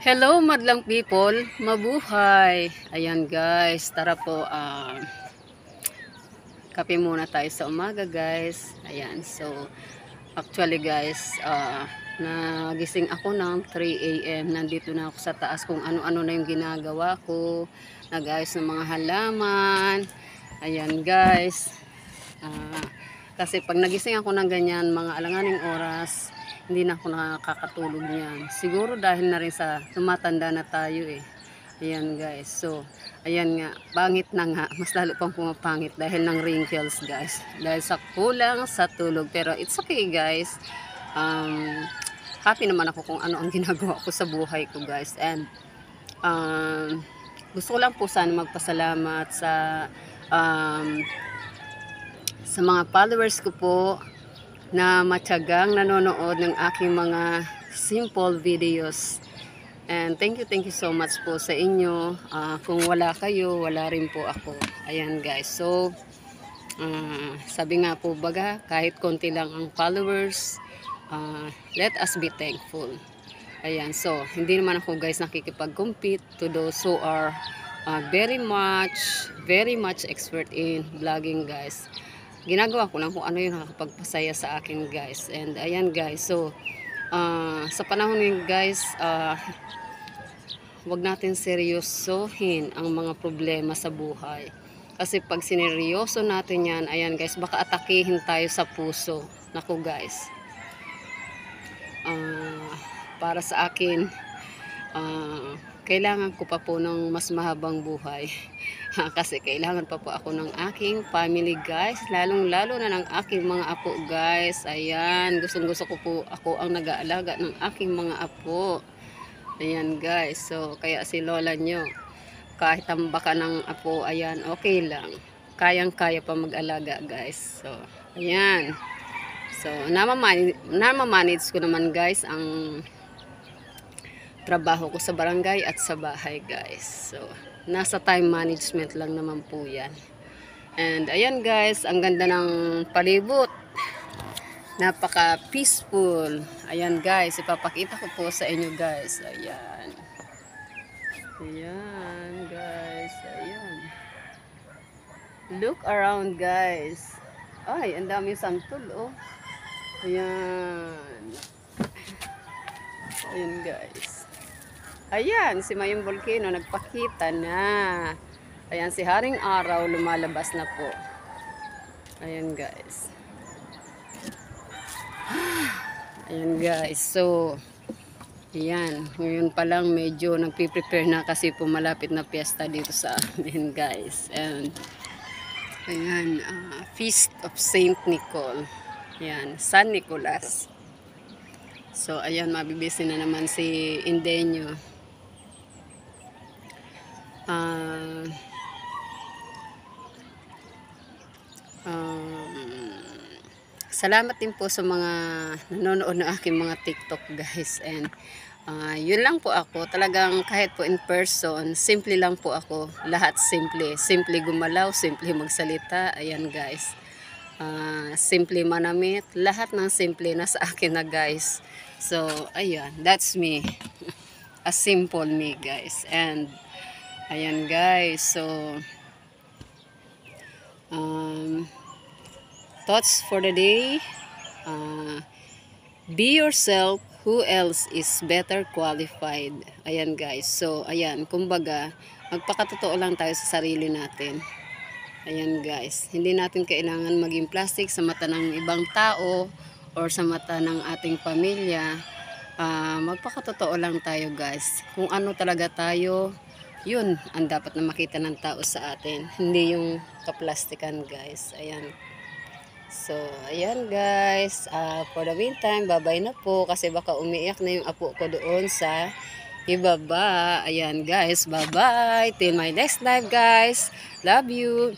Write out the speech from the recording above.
Hello madlang people, mabuhay. Ayan guys, tara po, kape muna tayo sa umaga guys. Ayan, so actually guys, nagising ako ng 3 AM. Nandito na ako sa taas kung ano-ano na yung ginagawa ko. Nag-ayos ng mga halaman. Ayan guys, ah, kasi pag nagising ako ng ganyan, mga alanganing oras, hindi na ako nakakatulog niyan. Siguro dahil na rin sa tumatanda na tayo eh. Ayan guys. So, ayan nga. Pangit na nga. Mas lalo pang pumapangit dahil ng wrinkles guys. Dahil sa kulang sa tulog. Pero it's okay guys. Um, Happy naman ako kung ano ang ginagawa ko sa buhay ko guys. And gusto ko lang po sana magpasalamat um, sa mga followers ko po na matyagang nanonood ng aking mga simple videos. And thank you so much po sa inyo. Kung wala kayo, wala rin po ako. Ayan guys. So, sabi nga po baga, kahit konti lang ang followers, let us be thankful. Ayan. So, hindi naman ako guys nakikipag-compete to those who are very much expert in vlogging guys. Ginagawa ko lang kung ano yung nakakapagpasaya sa akin guys. And ayan guys. So, sa panahon ngayon guys, wag natin seryosohin ang mga problema sa buhay. Kasi pag sineryoso natin yan, ayan guys, baka atakihin tayo sa puso. Naku guys. Para sa akin, kailangan ko pa po ng mas mahabang buhay. Kasi kailangan pa po ako ng aking family guys. Lalong lalo na ng aking mga apo guys. Ayan, gustong gusto ko po ako ang nag-aalaga ng aking mga apo. Ayan guys, so kaya si lola nyo, kahit tambakan ng apo, ayan, okay lang. Kayang-kaya pa mag-alaga guys. So, ayan. So, namamanage ko naman guys ang trabaho ko sa barangay at sa bahay guys. So, nasa time management lang naman po yan. And ayan guys, ang ganda ng palibot. Napaka peaceful. Ayan guys, ipapakita ko po sa inyo guys. Ayan. Ayan guys, ayan. Look around guys. Ay, ang dami santol oh. Ayan. Ayan guys. Ayan, si Mayong Volcano nagpakita na. Ayan, si Haring Araw lumalabas na po. Ayan guys. Ayan guys, so ayan, ngayon pa lang medyo nagpiprepare na kasi pumalapit na piyesta dito sa amin guys. And ayan, Feast of Saint Nicol. Ayan, San Nicolas. So ayan, mabibisi na naman si Indeño. Salamat din po sa mga nanonood ng aking mga TikTok guys. And yun lang po ako. Talagang kahit po in person, simple lang po ako. Lahat simple. Simple gumalaw, simple magsalita. Ayan guys. Simple manamit. Lahat ng simple na sa akin na guys. So, ayan. That's me. A simple me guys. And ayan guys. So, thoughts for the day, be yourself, who else is better qualified. Ayan guys, so ayan, kumbaga magpakatotoo lang tayo sa sarili natin. Ayan guys, hindi natin kailangan maging plastic sa mata ng ibang tao or sa mata ng ating pamilya. Magpakatotoo lang tayo guys, kung ano talaga tayo, yun ang dapat na makita ng tao sa atin, hindi yung kaplastikan guys. Ayan. So, ayan guys, for the meantime, bye-bye na po kasi baka umiiyak na yung apo ko doon sa ibaba. Ayan guys, bye-bye. Till my next live guys. Love you.